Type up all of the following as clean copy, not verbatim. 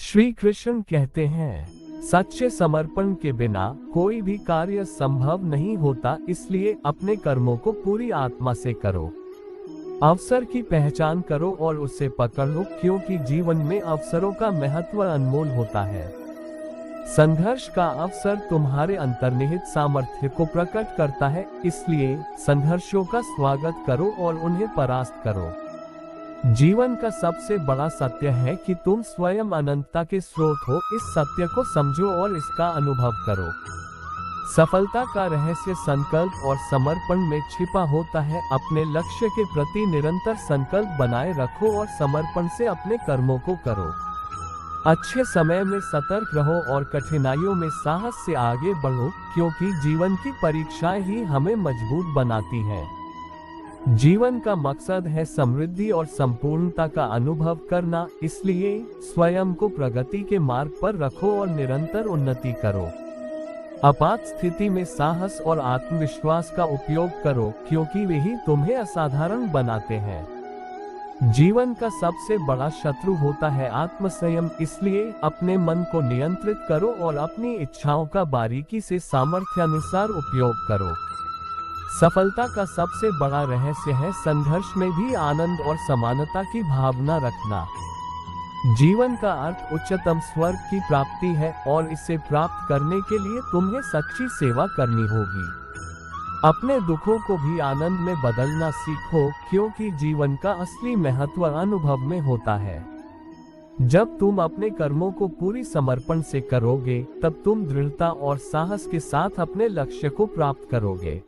श्री कृष्ण कहते हैं, सच्चे समर्पण के बिना कोई भी कार्य संभव नहीं होता, इसलिए अपने कर्मों को पूरी आत्मा से करो। अवसर की पहचान करो और उसे पकड़ लो, क्योंकि जीवन में अवसरों का महत्व अनमोल होता है। संघर्ष का अवसर तुम्हारे अंतर्निहित सामर्थ्य को प्रकट करता है, इसलिए संघर्षों का स्वागत करो और उन्हें परास्त करो। जीवन का सबसे बड़ा सत्य है कि तुम स्वयं अनंतता के स्रोत हो। इस सत्य को समझो और इसका अनुभव करो। सफलता का रहस्य संकल्प और समर्पण में छिपा होता है। अपने लक्ष्य के प्रति निरंतर संकल्प बनाए रखो और समर्पण से अपने कर्मों को करो। अच्छे समय में सतर्क रहो और कठिनाइयों में साहस से आगे बढ़ो, क्योंकि जीवन की परीक्षाएं ही हमें मजबूत बनाती हैं। जीवन का मकसद है समृद्धि और संपूर्णता का अनुभव करना, इसलिए स्वयं को प्रगति के मार्ग पर रखो और निरंतर उन्नति करो। आपात स्थिति में साहस और आत्मविश्वास का उपयोग करो, क्योंकि वे ही तुम्हें असाधारण बनाते हैं। जीवन का सबसे बड़ा शत्रु होता है आत्मसंयम, इसलिए अपने मन को नियंत्रित करो और अपनी इच्छाओं का बारीकी से सामर्थ्य अनुसार उपयोग करो। सफलता का सबसे बड़ा रहस्य है संघर्ष में भी आनंद और समानता की भावना रखना। जीवन का अर्थ उच्चतम स्वर्ग की प्राप्ति है और इसे प्राप्त करने के लिए तुम्हें सच्ची सेवा करनी होगी। अपने दुखों को भी आनंद में बदलना सीखो, क्योंकि जीवन का असली महत्व अनुभव में होता है। जब तुम अपने कर्मों को पूरी समर्पण से करोगे, तब तुम दृढ़ता और साहस के साथ अपने लक्ष्य को प्राप्त करोगे।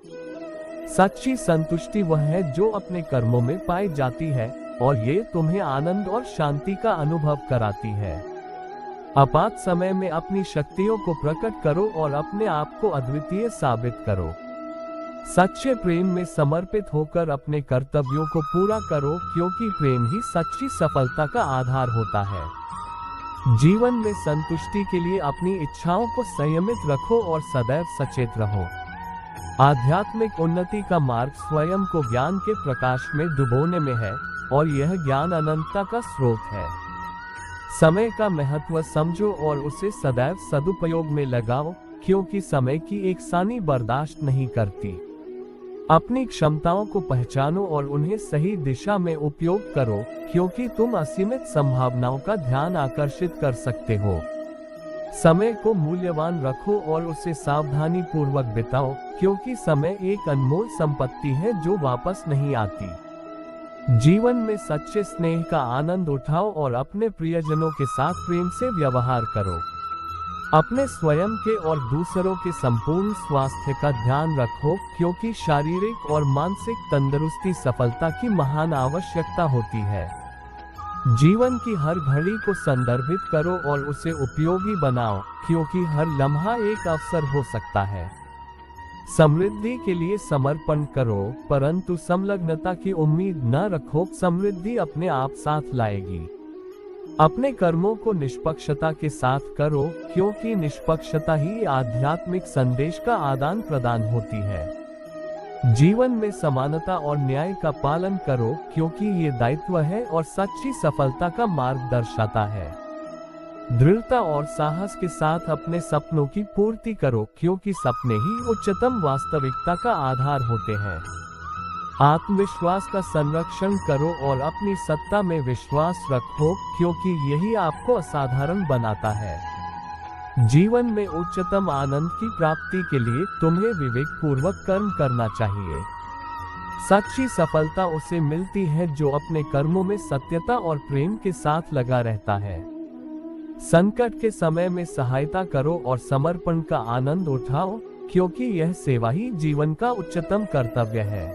सच्ची संतुष्टि वह है जो अपने कर्मों में पाई जाती है, और ये तुम्हें आनंद और शांति का अनुभव कराती है। आपात समय में अपनी शक्तियों को प्रकट करो और अपने आप को अद्वितीय साबित करो। सच्चे प्रेम में समर्पित होकर अपने कर्तव्यों को पूरा करो, क्योंकि प्रेम ही सच्ची सफलता का आधार होता है। जीवन में संतुष्टि के लिए अपनी इच्छाओं को संयमित रखो और सदैव सचेत रहो। आध्यात्मिक उन्नति का मार्ग स्वयं को ज्ञान के प्रकाश में डुबोने में है, और यह ज्ञान अनंतता का स्रोत है। समय का महत्व समझो और उसे सदैव सदुपयोग में लगाओ, क्योंकि समय की एकसानी बर्दाश्त नहीं करती। अपनी क्षमताओं को पहचानो और उन्हें सही दिशा में उपयोग करो, क्योंकि तुम असीमित संभावनाओं का ध्यान आकर्षित कर सकते हो। समय को मूल्यवान रखो और उसे सावधानी पूर्वक बिताओ, क्योंकि समय एक अनमोल संपत्ति है जो वापस नहीं आती। जीवन में सच्चे स्नेह का आनंद उठाओ और अपने प्रियजनों के साथ प्रेम से व्यवहार करो। अपने स्वयं के और दूसरों के संपूर्ण स्वास्थ्य का ध्यान रखो, क्योंकि शारीरिक और मानसिक तंदुरुस्ती सफलता की महान आवश्यकता होती है। जीवन की हर घड़ी को संदर्भित करो और उसे उपयोगी बनाओ, क्योंकि हर लम्हा एक अवसर हो सकता है। समृद्धि के लिए समर्पण करो, परंतु संलग्नता की उम्मीद न रखो। समृद्धि अपने आप साथ लाएगी। अपने कर्मों को निष्पक्षता के साथ करो, क्योंकि निष्पक्षता ही आध्यात्मिक संदेश का आदान प्रदान होती है। जीवन में समानता और न्याय का पालन करो, क्योंकि ये दायित्व है और सच्ची सफलता का मार्ग दर्शाता है। दृढ़ता और साहस के साथ अपने सपनों की पूर्ति करो, क्योंकि सपने ही उच्चतम वास्तविकता का आधार होते हैं। आत्मविश्वास का संरक्षण करो और अपनी सत्ता में विश्वास रखो, क्योंकि यही आपको असाधारण बनाता है। जीवन में उच्चतम आनंद की प्राप्ति के लिए तुम्हें विवेकपूर्वक कर्म करना चाहिए। सच्ची सफलता उसे मिलती है जो अपने कर्मों में सत्यता और प्रेम के साथ लगा रहता है। संकट के समय में सहायता करो और समर्पण का आनंद उठाओ, क्योंकि यह सेवा ही जीवन का उच्चतम कर्तव्य है।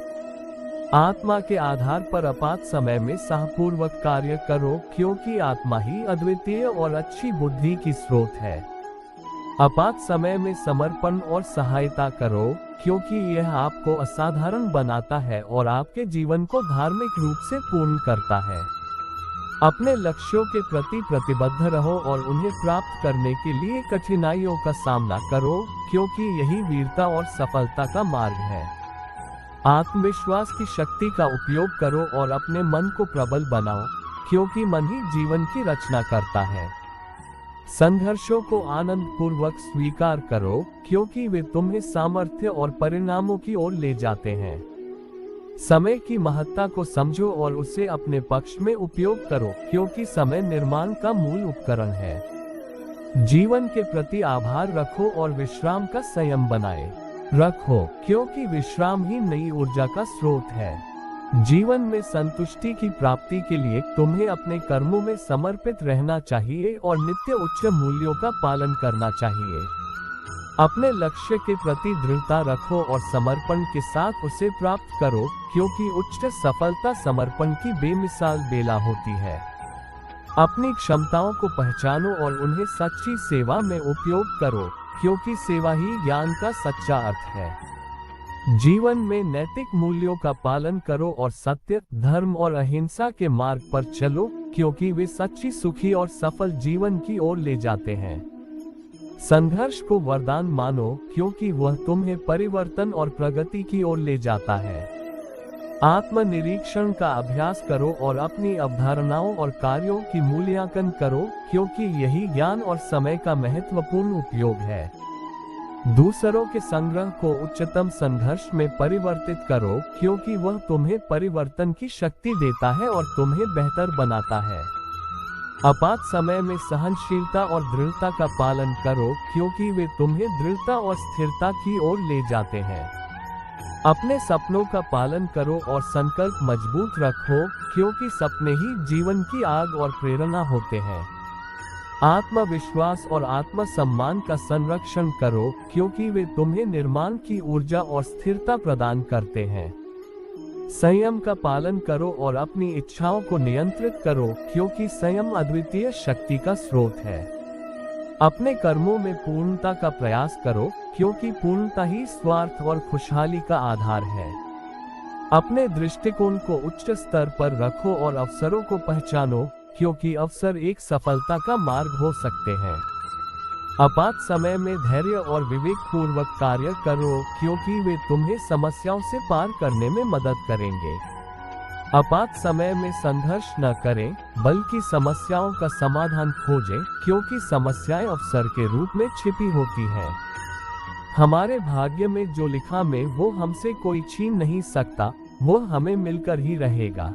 आत्मा के आधार पर आपात समय में साहपूर्वक कार्य करो, क्योंकि आत्मा ही अद्वितीय और अच्छी बुद्धि की स्रोत है। आपात समय में समर्पण और सहायता करो, क्योंकि यह आपको असाधारण बनाता है और आपके जीवन को धार्मिक रूप से पूर्ण करता है। अपने लक्ष्यों के प्रति प्रतिबद्ध रहो और उन्हें प्राप्त करने के लिए कठिनाइयों का सामना करो, क्योंकि यही वीरता और सफलता का मार्ग है। आत्मविश्वास की शक्ति का उपयोग करो और अपने मन को प्रबल बनाओ, क्योंकि मन ही जीवन की रचना करता है। संघर्षों को आनंद पूर्वक स्वीकार करो, क्योंकि वे तुम्हें सामर्थ्य और परिणामों की ओर ले जाते हैं। समय की महत्ता को समझो और उसे अपने पक्ष में उपयोग करो, क्योंकि समय निर्माण का मूल उपकरण है। जीवन के प्रति आभार रखो और विश्राम का संयम बनाए रखो, क्योंकि विश्राम ही नई ऊर्जा का स्रोत है। जीवन में संतुष्टि की प्राप्ति के लिए तुम्हें अपने कर्मों में समर्पित रहना चाहिए और नित्य उच्च मूल्यों का पालन करना चाहिए। अपने लक्ष्य के प्रति दृढ़ता रखो और समर्पण के साथ उसे प्राप्त करो, क्योंकि उच्च सफलता समर्पण की बेमिसाल बेला होती है। अपनी क्षमताओं को पहचानो और उन्हें सच्ची सेवा में उपयोग करो, क्योंकि सेवा ही ज्ञान का सच्चा अर्थ है। जीवन में नैतिक मूल्यों का पालन करो और सत्य, धर्म और अहिंसा के मार्ग पर चलो, क्योंकि वे सच्ची, सुखी और सफल जीवन की ओर ले जाते हैं। संघर्ष को वरदान मानो, क्योंकि वह तुम्हें परिवर्तन और प्रगति की ओर ले जाता है। आत्मनिरीक्षण का अभ्यास करो और अपनी अवधारणाओं और कार्यों की मूल्यांकन करो, क्योंकि यही ज्ञान और समय का महत्वपूर्ण उपयोग है। दूसरों के संग्रह को उच्चतम संघर्ष में परिवर्तित करो, क्योंकि वह तुम्हें परिवर्तन की शक्ति देता है और तुम्हें बेहतर बनाता है। आपात समय में सहनशीलता और दृढ़ता का पालन करो, क्योंकि वे तुम्हें दृढ़ता और स्थिरता की ओर ले जाते हैं। अपने सपनों का पालन करो और संकल्प मजबूत रखो, क्योंकि सपने ही जीवन की आग और प्रेरणा होते हैं। आत्मविश्वास और आत्मसम्मान का संरक्षण करो, क्योंकि वे तुम्हें निर्माण की ऊर्जा और स्थिरता प्रदान करते हैं। संयम का पालन करो और अपनी इच्छाओं को नियंत्रित करो, क्योंकि संयम अद्वितीय शक्ति का स्रोत है। अपने कर्मों में पूर्णता का प्रयास करो, क्योंकि पूर्णता ही स्वार्थ और खुशहाली का आधार है। अपने दृष्टिकोण को उच्च स्तर पर रखो और अवसरों को पहचानो, क्योंकि अवसर एक सफलता का मार्ग हो सकते हैं। आपात समय में धैर्य और विवेक पूर्वक कार्य करो, क्योंकि वे तुम्हें समस्याओं से पार करने में मदद करेंगे। आपात समय में संघर्ष न करें, बल्कि समस्याओं का समाधान खोजें, क्योंकि समस्याएं अवसर के रूप में छिपी होती हैं। हमारे भाग्य में जो लिखा में वो हमसे कोई छीन नहीं सकता, वो हमें मिलकर ही रहेगा।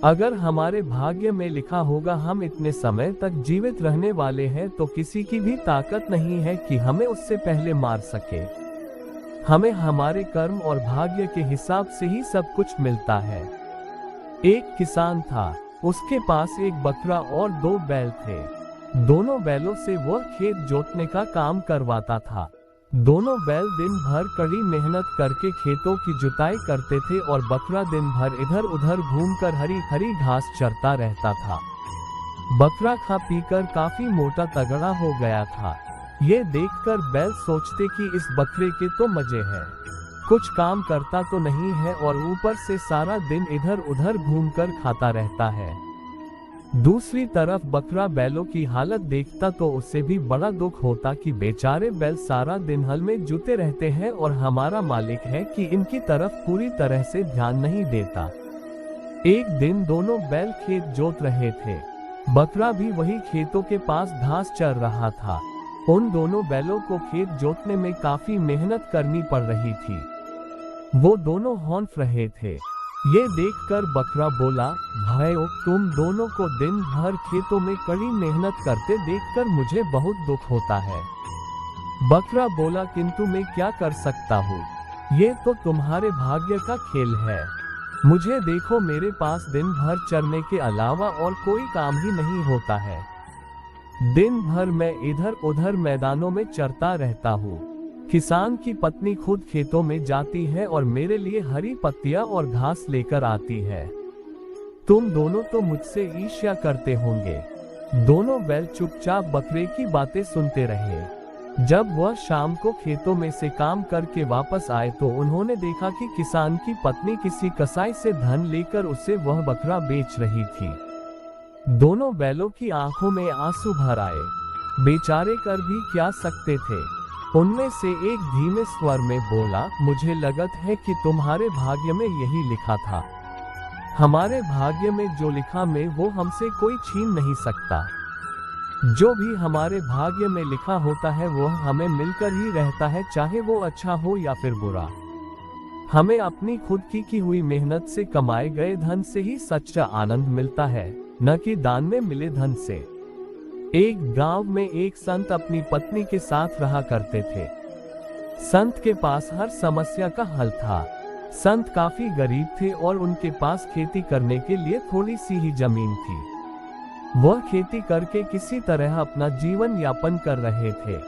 अगर हमारे भाग्य में लिखा होगा हम इतने समय तक जीवित रहने वाले हैं, तो किसी की भी ताकत नहीं है कि हमें उससे पहले मार सके। हमें हमारे कर्म और भाग्य के हिसाब से ही सब कुछ मिलता है। एक किसान था, उसके पास एक बकरा और 2 बैल थे। दोनों बैलों से वह खेत जोतने का काम करवाता था। दोनों बैल दिन भर कड़ी मेहनत करके खेतों की जुताई करते थे और बकरा दिन भर इधर उधर घूमकर हरी हरी घास चरता रहता था। बकरा खा पीकर काफी मोटा तगड़ा हो गया था। ये देखकर बैल सोचते कि इस बकरे के तो मजे हैं, कुछ काम करता तो नहीं है और ऊपर से सारा दिन इधर उधर घूमकर खाता रहता है। दूसरी तरफ बकरा बैलों की हालत देखता तो उसे भी बड़ा दुख होता कि बेचारे बैल सारा दिन हल में जुटे रहते हैं और हमारा मालिक है कि इनकी तरफ पूरी तरह से ध्यान नहीं देता। एक दिन दोनों बैल खेत जोत रहे थे। बकरा भी वही खेतों के पास घास चर रहा था। उन दोनों बैलों को खेत जोतने में काफी मेहनत करनी पड़ रही थी। वो दोनों हौंफ रहे थे। ये देखकर बकरा बोला, भाइयों, तुम दोनों को दिन भर खेतों में कड़ी मेहनत करते देखकर मुझे बहुत दुख होता है। बकरा बोला, किंतु मैं क्या कर सकता हूँ, ये तो तुम्हारे भाग्य का खेल है। मुझे देखो, मेरे पास दिन भर चरने के अलावा और कोई काम ही नहीं होता है। दिन भर मैं इधर उधर मैदानों में चरता रहता हूँ। किसान की पत्नी खुद खेतों में जाती है और मेरे लिए हरी पत्तियां और घास लेकर आती है। तुम दोनों तो मुझसे ईर्ष्या करते होंगे। दोनों बैल चुपचाप बकरे की बातें सुनते रहे। जब वह शाम को खेतों में से काम करके वापस आए तो उन्होंने देखा कि किसान की पत्नी किसी कसाई से धन लेकर उसे वह बकरा बेच रही थी। दोनों बैलों की आंखों में आंसू भर आए। बेचारे कर भी क्या सकते थे। उनमें से एक धीमे स्वर में बोला, मुझे लगता है कि तुम्हारे भाग्य में यही लिखा था। हमारे भाग्य में जो लिखा में वो हमसे कोई छीन नहीं सकता। जो भी हमारे भाग्य में लिखा होता है वह हमें मिलकर ही रहता है, चाहे वो अच्छा हो या फिर बुरा। हमें अपनी खुद की हुई मेहनत से कमाए गए धन से ही सच्चा आनंद मिलता है, न कि दान में मिले धन से। एक गांव में एक संत अपनी पत्नी के साथ रहा करते थे। संत के पास हर समस्या का हल था। संत काफी गरीब थे और उनके पास खेती करने के लिए थोड़ी सी ही जमीन थी। वह खेती करके किसी तरह अपना जीवन यापन कर रहे थे।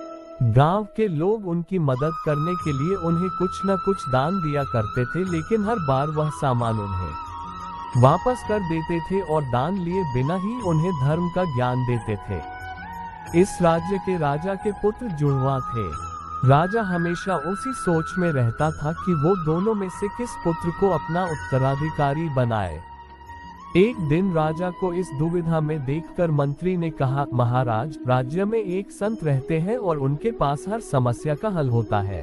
गांव के लोग उनकी मदद करने के लिए उन्हें कुछ न कुछ दान दिया करते थे, लेकिन हर बार वह सामान उन्हें वापस कर देते थे और दान लिए बिना ही उन्हें धर्म का ज्ञान देते थे। इस राज्य के राजा के पुत्र जुड़वा थे। राजा हमेशा उसी सोच में रहता था कि वो दोनों में से किस पुत्र को अपना उत्तराधिकारी बनाए। एक दिन राजा को इस दुविधा में देखकर मंत्री ने कहा, महाराज, राज्य में एक संत रहते हैं और उनके पास हर समस्या का हल होता है।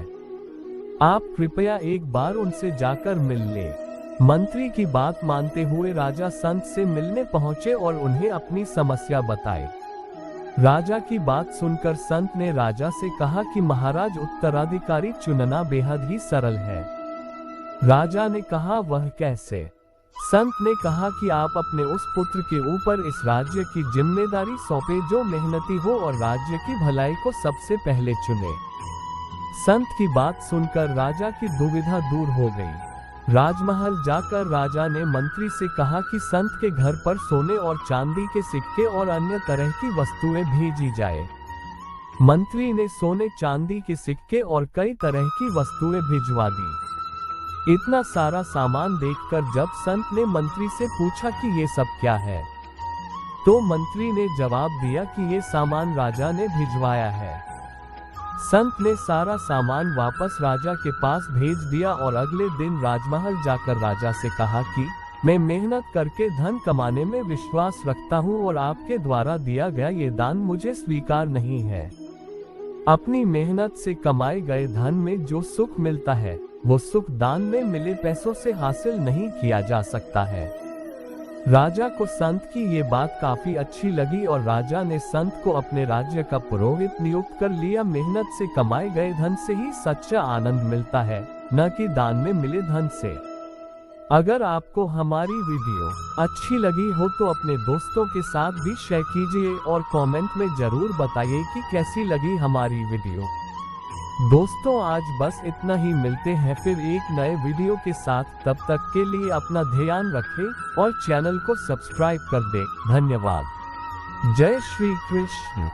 आप कृपया एक बार उनसे जाकर मिल लें। मंत्री की बात मानते हुए राजा संत से मिलने पहुंचे और उन्हें अपनी समस्या बताई। राजा की बात सुनकर संत ने राजा से कहा कि महाराज, उत्तराधिकारी चुनना बेहद ही सरल है। राजा ने कहा, वह कैसे? संत ने कहा कि आप अपने उस पुत्र के ऊपर इस राज्य की जिम्मेदारी सौंपे जो मेहनती हो और राज्य की भलाई को सबसे पहले चुने। संत की बात सुनकर राजा की दुविधा दूर हो गई। राजमहल जाकर राजा ने मंत्री से कहा कि संत के घर पर सोने और चांदी के सिक्के और अन्य तरह की वस्तुएं भेजी जाए। मंत्री ने सोने चांदी के सिक्के और कई तरह की वस्तुएं भिजवा दी। इतना सारा सामान देखकर जब संत ने मंत्री से पूछा कि ये सब क्या है, तो मंत्री ने जवाब दिया कि ये सामान राजा ने भिजवाया है। संत ने सारा सामान वापस राजा के पास भेज दिया और अगले दिन राजमहल जाकर राजा से कहा कि मैं मेहनत करके धन कमाने में विश्वास रखता हूँ और आपके द्वारा दिया गया ये दान मुझे स्वीकार नहीं है। अपनी मेहनत से कमाए गए धन में जो सुख मिलता है वो सुख दान में मिले पैसों से हासिल नहीं किया जा सकता है। राजा को संत की ये बात काफी अच्छी लगी और राजा ने संत को अपने राज्य का पुरोहित नियुक्त कर लिया। मेहनत से कमाए गए धन से ही सच्चा आनंद मिलता है, न कि दान में मिले धन से। अगर आपको हमारी वीडियो अच्छी लगी हो तो अपने दोस्तों के साथ भी शेयर कीजिए और कमेंट में जरूर बताइए कि कैसी लगी हमारी वीडियो। दोस्तों, आज बस इतना ही। मिलते हैं फिर एक नए वीडियो के साथ। तब तक के लिए अपना ध्यान रखें और चैनल को सब्सक्राइब कर दें। धन्यवाद। जय श्री कृष्ण।